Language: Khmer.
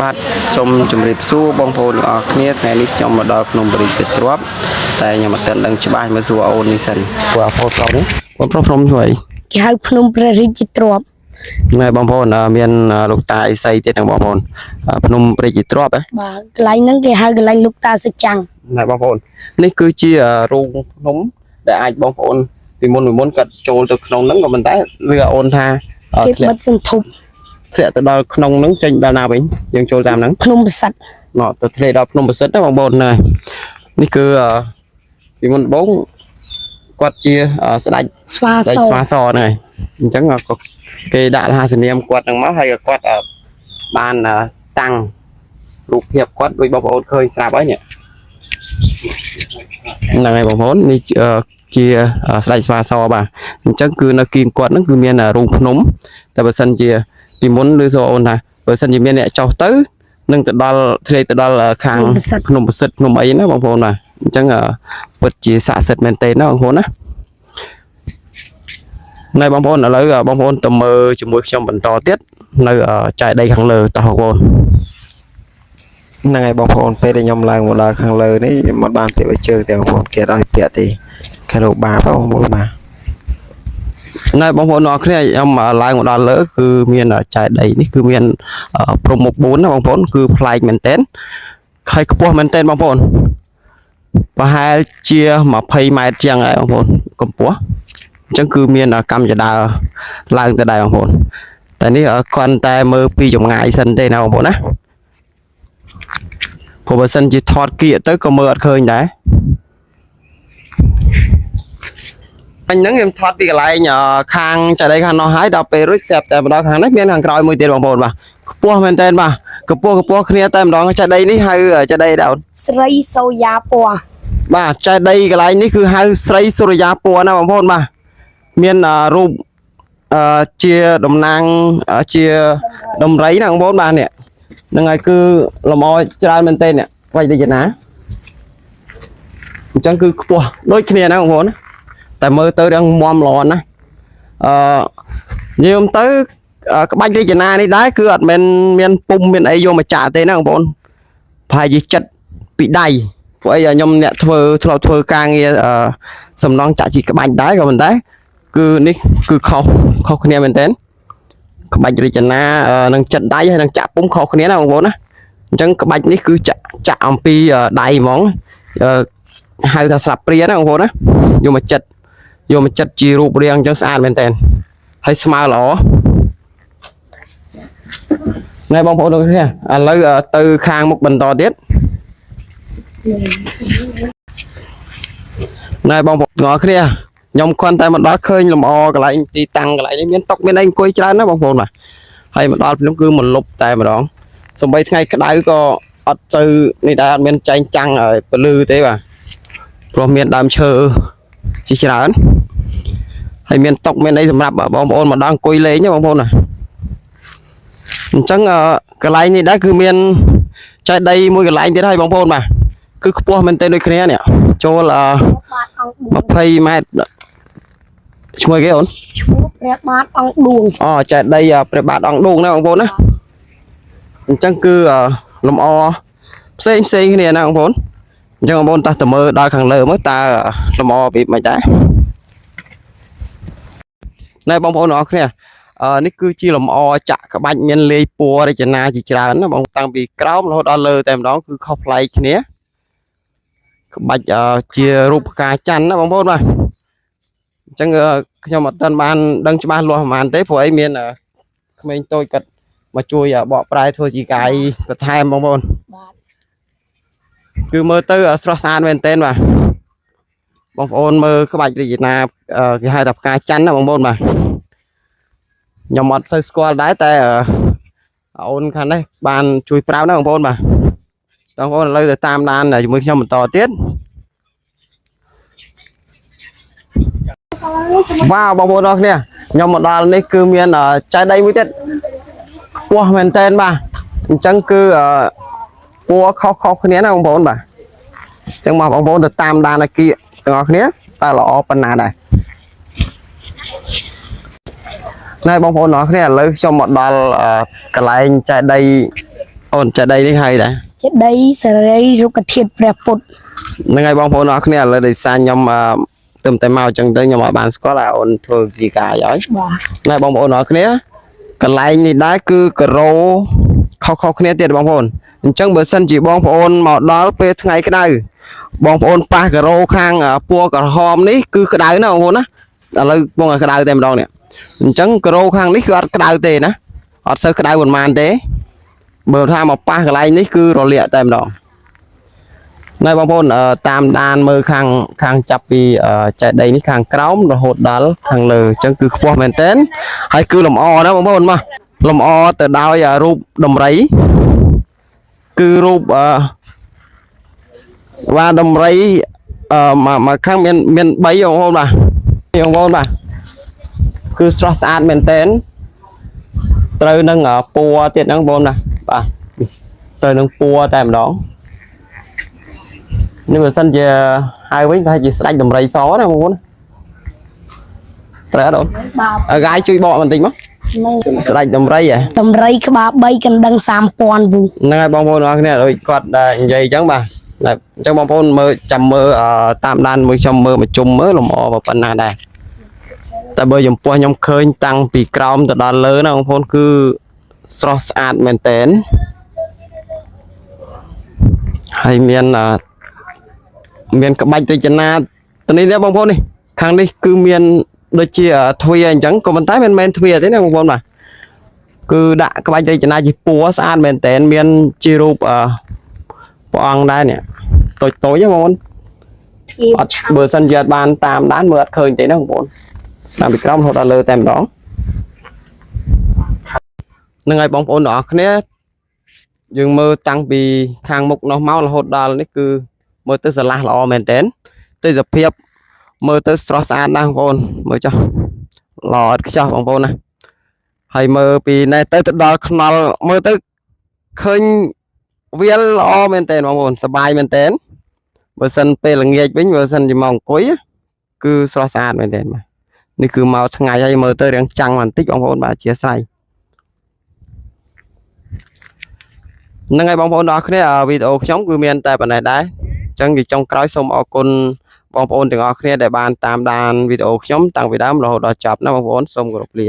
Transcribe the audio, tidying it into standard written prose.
បាទសូមជម្រាបសួរបងប្អូនទាំងអស់គ្នាថ្ងៃនេះខ្ញុំមកដល់ភ្នំព្រៃជាទ្របតែខ្ញុំអត់ទាន់ដឹងច្បាស់មកសួរអូននេះសិនព្រោះបងប្រុសនេះបងប្រុសភ្នំជួយគេហៅភ្នំព្រះរាជាទ្រព្យណែបងប្អូនមានលោកតាអីសីទៀតហ្នឹងបងប្អូនភ្នំព្រៃជាទ្របបាទកន្លែងហ្នឹងគេហៅកន្លែងលោកតាសច្ចាំងណែបងប្អូននេះគឺជារោងភ្នំដែលអាចបងប្អូនពីមុនកាត់ចូលទៅក្នុងហ្នឹងក៏ប៉ុន្តែវាអូនថាគេបិទសន្ធប់ធ្លាក់ទៅដល់ក្នុងហ្នឹងចេញដល់ណាវិញយើងចូលតាមហ្នឹងភ្នំប្រសិទ្ធមកទៅធ្លាក់ដល់ភ្នំប្រសិទ្ធណាបងប្អូនណានេះគឺពីមុនបងគាត់ជាស្ដេចស្វាសហ្នឹងហើយអញ្ចឹងក៏គេដាក់រហស្សនាមគាត់ហ្នឹងមកហើយក៏គាត់បានតាំងរូបភាពគាត់ដូចបងប្អូនឃើញស្រាប់ហើយនេះហ្នឹងហើយបងប្អូននេះជាស្ដេចស្វាសបាទអញ្ចឹងគឺនៅគីមគាត់ហ្នឹងគឺមានរូងភ្នំតែបើសិនជាពីមុនឬសូអូនថាបើសិនជាមានអ្នកចុះទៅនឹងទៅដល់ធ្លាក់ទៅដល់ខាងភ្នំប្រសិទ្ធភ្នំអីណាបងប្អូនបាទអញ្ចឹងពិតជាស័ក្តិសិទ្ធិមែនទេណាបងប្អូនណាណែបងប្អូនឥឡូវបងប្អូនទៅមើលជាមួយខ្ញុំបន្តទៀតនៅចែកដីខាងលើតោះបងប្អូនហ្នឹងហើយបងប្អូនពេលដែលខ្ញុំឡើងមកដល់ខាងលើនេះមិនបានពាក់ជើងទេបងប្អូនគេឲ្យពាក់ទេខាងលើបាបងប្អូនបាទណែបងប្អូនអរគ្នាខ្ញុំឡើងមកដល់លើគឺមានចែកដីនេះគឺមានព្រំមុខ4ណាបងប្អូនគឺប្លែកមែនតើខៃខ្ពស់មែនតើបងប្អូនប្រហែលជា20ម៉ែត្រជាងហើយបងប្អូនកម្ពស់អញ្ចឹងគឺមានកម្មចដើឡើងទៅដែរបងប្អូនតែនេះគាត់តែមើលពីចម្ងាយសិនទេណាបងប្អូនណាព្រោះបើសិនជាថតគៀកទៅក៏មើលអត់ឃើញដែរអញ្ចឹងខ្ញុំថតពីកន្លែងខាងចដីខាងនោះហើយដល់ពេលរួចស្រាប់តែម្ដងខាងនេះមានខាងក្រោយមួយទៀតបងប្អូនបាទខ្ពស់មែនតើបាទខ្ពស់គ្នាតែម្ដងចដីនេះហៅចដីដែរអូនស្រីសូយ៉ាពណ៌បាទចដីកន្លែងនេះគឺហៅស្រីសូរ្យាពណ៌ណាបងប្អូនបាទមានរូបជាតំណាងជាដំរីណាបងប្អូនបាទនេះហ្នឹងហើយគឺលម្អច្រើនមែនតើនេះវៃរចនាអញ្ចឹងគឺខ្ពស់ដូចគ្នាណាបងប្អូនណាតែមើលទៅរឹងមាំល្អណាស់ខ្ញុំទៅក្បាច់រចនានេះដែរគឺអត់មែនមានពុំមានអីយកមកចាក់ទេណាបងប្អូនប្រហែលជាចិត្តពីដៃព្រោះអីខ្ញុំអ្នកធ្លាប់ធ្វើការងារសំណងចាក់ជីក្បាច់ដែរក៏ប៉ុន្តែគឺនេះគឺខុសគ្នាមែនតើក្បាច់រចនានឹងចិត្តដៃហើយនឹងចាក់ពុំខុសគ្នាណាបងប្អូនណាអញ្ចឹងក្បាច់នេះគឺចាក់អំពីដៃហ្មងហៅថាស្លាបព្រាណាបងប្អូនណាយកមកចិត្តជារូបរាងអញ្ចឹងស្អាតមែនតើហើយស្មើល្អណែបងប្អូនទាំងគ្នាឥឡូវទៅខាងមុខបន្តទៀតណែបងប្អូនទាំងអស់គ្នាខ្ញុំគ្រាន់តែមកដល់ឃើញលម្អកន្លែងទីតាំងកន្លែងនេះមានតុមានអីអង្គុយច្រើនណាបងប្អូនបាទហើយមកដល់ភ្នំគឺមកលុបតែម្ដងសំបីថ្ងៃក្តៅក៏អត់ទៅនេះដែរអត់មានចែងចាំងឲ្យពលឺទេបាទព្រោះមានដើមឈើជាច្រើនហើយមានតុមានអីសម្រាប់បងប្អូនមកដល់អង្គុយលេងណាបងប្អូនណាអញ្ចឹងកន្លែងនេះដែរគឺមានចែកដីមួយកន្លែងទៀតហើយបងប្អូនបាទគឺខ្ពស់មែនទែនដូចគ្នានេះចូល20ម៉ែត្រឈ្មោះគេអូនឈ្មោះព្រះបាទអង្គឌួងចែកដីព្រះបាទអង្គឌួងណាបងប្អូនណាអញ្ចឹងគឺលម្អផ្សេងគ្នាណាបងប្អូនអញ្ចឹងបងប្អូនតោះទៅមើលដល់ខាងលើមើលតើលម្អពីមិនដែរណែបងប្អូនអរគ្នានេះគឺជាលម្អចាក់ក្បាច់មានលាយពណ៌រចនាជាច្រើនណាបងតាំងពីក្រោមរហូតដល់លើតែម្ដងគឺខុសប្លែកគ្នាក្បាច់ជារូបផ្កាច័ន្ទណាបងប្អូនបាទអញ្ចឹងខ្ញុំអត់ទាន់បានដឹងច្បាស់លាស់ប្រហែលទេព្រោះអីមានក្មេងតូចគាត់មកជួយបកប្រែធ្វើជាកាយបន្ថែមបងប្អូនបាទគឺមើលទៅស្រស់ស្អាតមែនទែនបាទបងប្អូនមើលក្បាច់រចនាគេហៅថាផ្កាច័ន្ទណាបងប្អូនបាទខ្ញុំអត់សូវស្គាល់ដែរតែអូនខាងនេះបានជួយប្រាប់ណាបងប្អូនបាទបងប្អូនឥឡូវទៅតាមដានជាមួយខ្ញុំបន្តទៀតវ៉ាវបងប្អូនអរគ្នាខ្ញុំមកដល់នេះគឺមានចែកដីមួយទៀតពណ៌មែនតើបាទអញ្ចឹងគឺពណ៌ខុសគ្នាណាបងប្អូនបាទអញ្ចឹងមកបងប្អូនទៅតាមដានអាគារទាំងអស់គ្នាតើល្អប៉ុណ្ណាដែរណែបងប្អូនអរគ្នាឥឡូវខ្ញុំមកដល់កន្លែងចែកដី ôn chạy đây đi hay đấy ចេតិយសារីរុក្ខធាតុព្រះពុទ្ធ នឹងហើយបងប្អូនអរគ្នាឥឡូវដោយសារខ្ញុំទៅតែមកអញ្ចឹងទៅខ្ញុំឲ្យបានស្គាល់ថាអូនធ្វើជាការឲ្យ បាទ ណែបងប្អូនអរគ្នាកន្លែងនេះដែរគឺការ៉ូខុសៗគ្នាទៀតបងប្អូនអញ្ចឹងបើសិនជាបងប្អូនមកដល់ពេលថ្ងៃក្តៅបងប្អូនប៉ះការ៉ូខាងពណ៌ក្រហមនេះគឺក្តៅណាបងប្អូនណាឥឡូវបងឲ្យក្តៅតែម្ដងនេះអញ្ចឹងការ៉ូខាងនេះគឺអត់ក្តៅទេណាអត់សូវក្តៅប៉ុន្មានទេបើថាមកប៉ះកន្លែងនេះគឺរលាកតែម្ដងណែបងប្អូនតាមដានមើលខាងចាប់ពីចេតិយនេះខាងក្រោមរហូតដល់ខាងលើអញ្ចឹងគឺខ្ពស់មែនតើហើយគឺលម្អណាបងប្អូនមកលម្អទៅដោយរូបដំរីគឺរូបបាទដំរីមកខាងមាន3បងប្អូនបាទនេះបងប្អូនបាទគឺស្រស់ស្អាតមែនតើត្រូវនឹងពណ៌ទៀតហ្នឹងបងប្អូនណាបាទត្រូវនឹងពណ៌តែម្ដងនេះបើសិនជាហៅវិញប្រហែលជាស្ដាច់ដំរីសណាបងប្អូនត្រូវអត់អូន បាទ ឲ្យកាយជួយបកបន្តិចមក នឹង ស្ដាច់ដំរីហ៎ តម្រៃក្បាល3កណ្ដឹង 3000 ពូ ហ្នឹងហើយបងប្អូនអរគ្នាដូចគាត់និយាយអញ្ចឹងបាទអញ្ចឹងបងប្អូនមើលចាំមើលតាមដានមួយខ្ញុំមើលមកជុំមើលលម្អប៉ុណ្ណាដែរតែបើចំពោះខ្ញុំឃើញតាំងពីក្រោមទៅដល់លើណាបងប្អូនគឺស្រស់ស្អាតមែនតើហើយមានក្បាច់រចនាទៅនេះបងប្អូននេះខាងនេះគឺមានដូចជាទ្វារអញ្ចឹងក៏ប៉ុន្តែមិនមែនទ្វារទេណាបងប្អូនបាទគឺដាក់ក្បាច់រចនាជាពណ៌ស្អាតមែនតើមានជារូបព្រះអង្គដែរនេះតូចៗហ្នឹងបងប្អូន ទ្វារ អត់បើសិនជាអត់បានតាមដានមើលអត់ឃើញទេណាបងប្អូនតាមពីក្រោមរហូតដល់លើតែម្ដងហ្នឹងហើយបងប្អូនទាំងអស់គ្នាយើងមើលតាំងពីខាងមុខនោះមករហូតដល់នេះគឺមើលទៅស្រឡះល្អមែនតើទេសភាពមើលទៅស្រស់ស្អាតណាស់បងប្អូនមើលចុះល្អឥតខ្ចោះបងប្អូនណាហើយមើលពីនេះទៅដល់ខ្នល់មើលទៅឃើញវាលល្អមែនតើបងប្អូនសប្បាយមែនតើបើសិនពេលល្ងាចវិញបើសិនជាមកអង្គុយគឺស្រស់ស្អាតមែនតើបាទនេះគឺមកថ្ងៃហើយមើលទៅរាងចាំងបន្តិចបងប្អូនបាទអធិស្ឋានហ្នឹងហើយបងប្អូនទាំងអស់គ្នាវីដេអូខ្ញុំគឺមានតែប៉ុណ្ណេះដែរអញ្ចឹងពីចុងក្រោយសូមអរគុណបងប្អូនទាំងអស់គ្នាដែលបានតាមដានវីដេអូខ្ញុំតាំងពីដើមរហូតដល់ចប់ណាបងប្អូនសូមគោរពលា